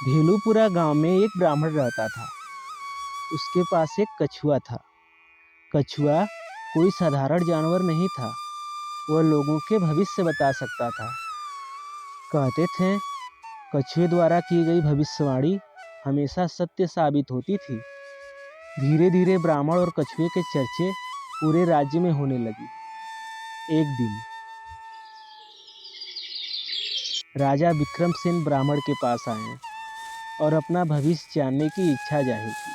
धेनुपुरा गांव में एक ब्राह्मण रहता था। उसके पास एक कछुआ था। कछुआ कोई साधारण जानवर नहीं था। वह लोगों के भविष्य बता सकता था। कहते थे कछुए द्वारा की गई भविष्यवाणी हमेशा सत्य साबित होती थी। धीरे धीरे ब्राह्मण और कछुए के चर्चे पूरे राज्य में होने लगी। एक दिन राजा विक्रमसेन ब्राह्मण के पास आए और अपना भविष्य जानने की इच्छा जाहिर की।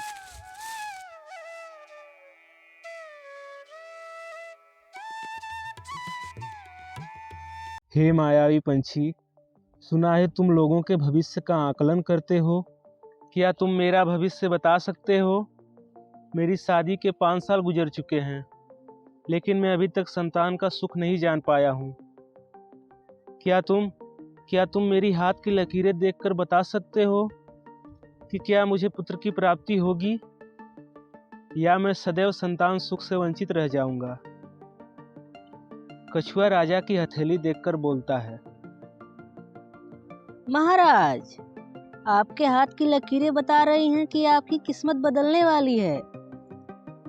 हे मायावी पंछी, सुना है तुम लोगों के भविष्य का आकलन करते हो। क्या तुम मेरा भविष्य बता सकते हो? मेरी शादी के 5 साल गुजर चुके हैं, लेकिन मैं अभी तक संतान का सुख नहीं जान पाया हूँ। क्या तुम मेरी हाथ की लकीरें देखकर बता सकते हो कि क्या मुझे पुत्र की प्राप्ति होगी या मैं सदैव संतान सुख से वंचित रह जाऊंगा? कछुआ राजा की हथेली देखकर बोलता है, महाराज, आपके हाथ की लकीरें बता रही हैं कि आपकी किस्मत बदलने वाली है।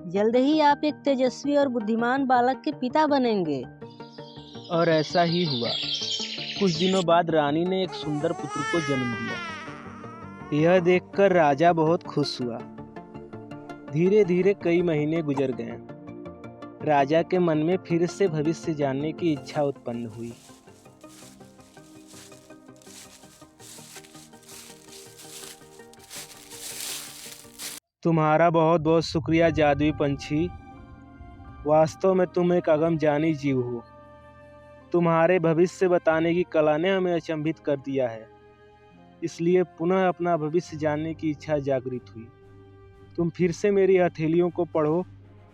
जल्द ही आप एक तेजस्वी और बुद्धिमान बालक के पिता बनेंगे। और ऐसा ही हुआ। कुछ दिनों बाद रानी ने एक सुंदर पुत्र को जन्म दिया। यह देखकर राजा बहुत खुश हुआ। धीरे धीरे कई महीने गुजर गए। राजा के मन में फिर से भविष्य जानने की इच्छा उत्पन्न हुई। तुम्हारा बहुत बहुत शुक्रिया जादुई पंछी। वास्तव में तुम एक अगमजानी जीव हो। तुम्हारे भविष्य बताने की कला ने हमें अचंभित कर दिया है, इसलिए पुनः अपना भविष्य जानने की इच्छा जागृत हुई। तुम फिर से मेरी हथेलियों को पढ़ो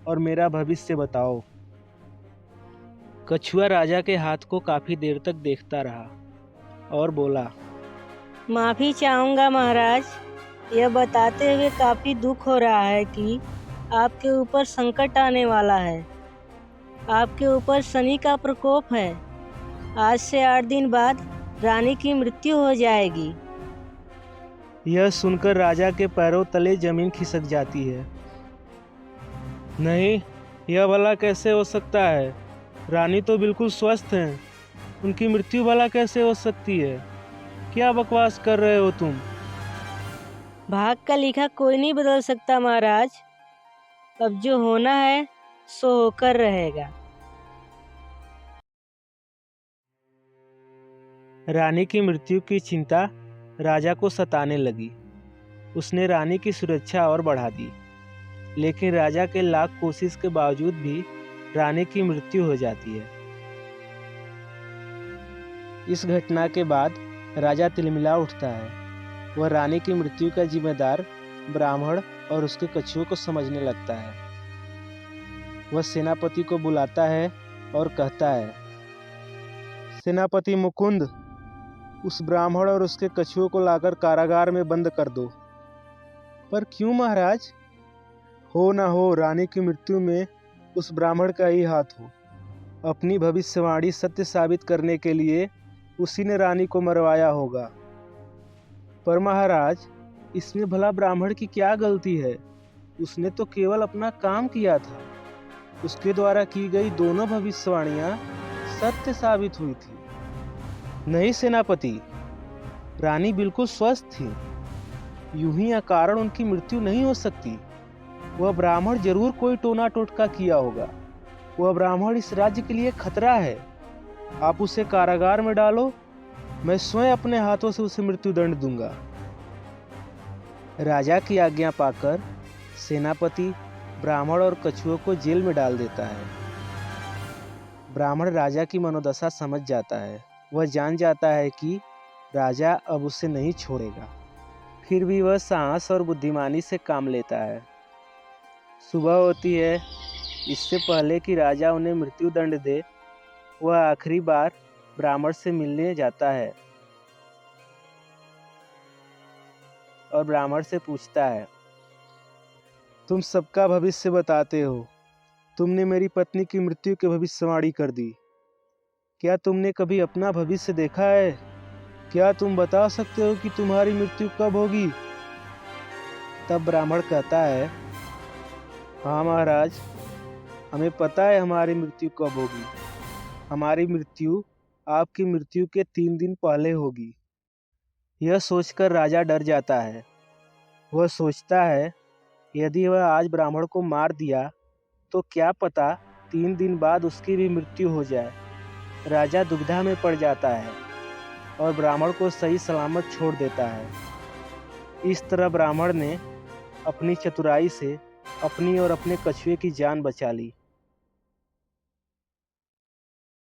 और मेरा भविष्य बताओ। कछुआ राजा के हाथ को काफी देर तक देखता रहा और बोला, माफी चाहूंगा महाराज, यह बताते हुए काफी दुख हो रहा है कि आपके ऊपर संकट आने वाला है। आपके ऊपर शनि का प्रकोप है। आज से 8 दिन बाद रानी की मृत्यु हो जाएगी। यह सुनकर राजा के पैरों तले जमीन खिसक जाती है। नहीं, यह भला कैसे हो सकता है? रानी तो बिल्कुल स्वस्थ हैं। उनकी मृत्यु भला कैसे हो सकती है? क्या बकवास कर रहे हो तुम? भाग का लिखा कोई नहीं बदल सकता महाराज। अब जो होना है सो होकर रहेगा। रानी की मृत्यु की चिंता राजा को सताने लगी। उसने रानी की सुरक्षा और बढ़ा दी, लेकिन राजा के लाख कोशिश के बावजूद भी रानी की मृत्यु हो जाती है। इस घटना के बाद राजा तिलमिला उठता है। वह रानी की मृत्यु का जिम्मेदार ब्राह्मण और उसके कछुओं को समझने लगता है। वह सेनापति को बुलाता है और कहता है, सेनापति मुकुंद, उस ब्राह्मण और उसके कछुओं को लाकर कारागार में बंद कर दो। पर क्यों महाराज? हो न हो रानी की मृत्यु में उस ब्राह्मण का ही हाथ हो। अपनी भविष्यवाणी सत्य साबित करने के लिए उसी ने रानी को मरवाया होगा। पर महाराज, इसमें भला ब्राह्मण की क्या गलती है? उसने तो केवल अपना काम किया था। उसके द्वारा की गई दोनों भविष्यवाणियां सत्य साबित हुई थी। नहीं सेनापति, रानी बिल्कुल स्वस्थ थी। यूं ही अकारण उनकी मृत्यु नहीं हो सकती। वह ब्राह्मण जरूर कोई टोना टोटका किया होगा। वह ब्राह्मण इस राज्य के लिए खतरा है। आप उसे कारागार में डालो। मैं स्वयं अपने हाथों से उसे मृत्यु दंड दूंगा। राजा की आज्ञा पाकर सेनापति ब्राह्मण और कछुओं को जेल में डाल देता है। ब्राह्मण राजा की मनोदशा समझ जाता है। वह जान जाता है कि राजा अब उसे नहीं छोड़ेगा। फिर भी वह साहस और बुद्धिमानी से काम लेता है। सुबह होती है। इससे पहले कि राजा उन्हें मृत्यु दंड दे, वह आखिरी बार ब्राह्मण से मिलने जाता है और ब्राह्मण से पूछता है, तुम सबका भविष्य बताते हो। तुमने मेरी पत्नी की मृत्यु की भविष्यवाणी कर दी। क्या तुमने कभी अपना भविष्य देखा है? क्या तुम बता सकते हो कि तुम्हारी मृत्यु कब होगी? तब ब्राह्मण कहता है, हाँ महाराज, हमें पता है हमारी मृत्यु कब होगी। हमारी मृत्यु आपकी मृत्यु के 3 दिन पहले होगी। यह सोचकर राजा डर जाता है। वह सोचता है, यदि वह आज ब्राह्मण को मार दिया तो क्या पता 3 दिन बाद उसकी भी मृत्यु हो जाए। राजा दुविधा में पड़ जाता है और ब्राह्मण को सही सलामत छोड़ देता है। इस तरह ब्राह्मण ने अपनी चतुराई से अपनी और अपने कछुए की जान बचा ली।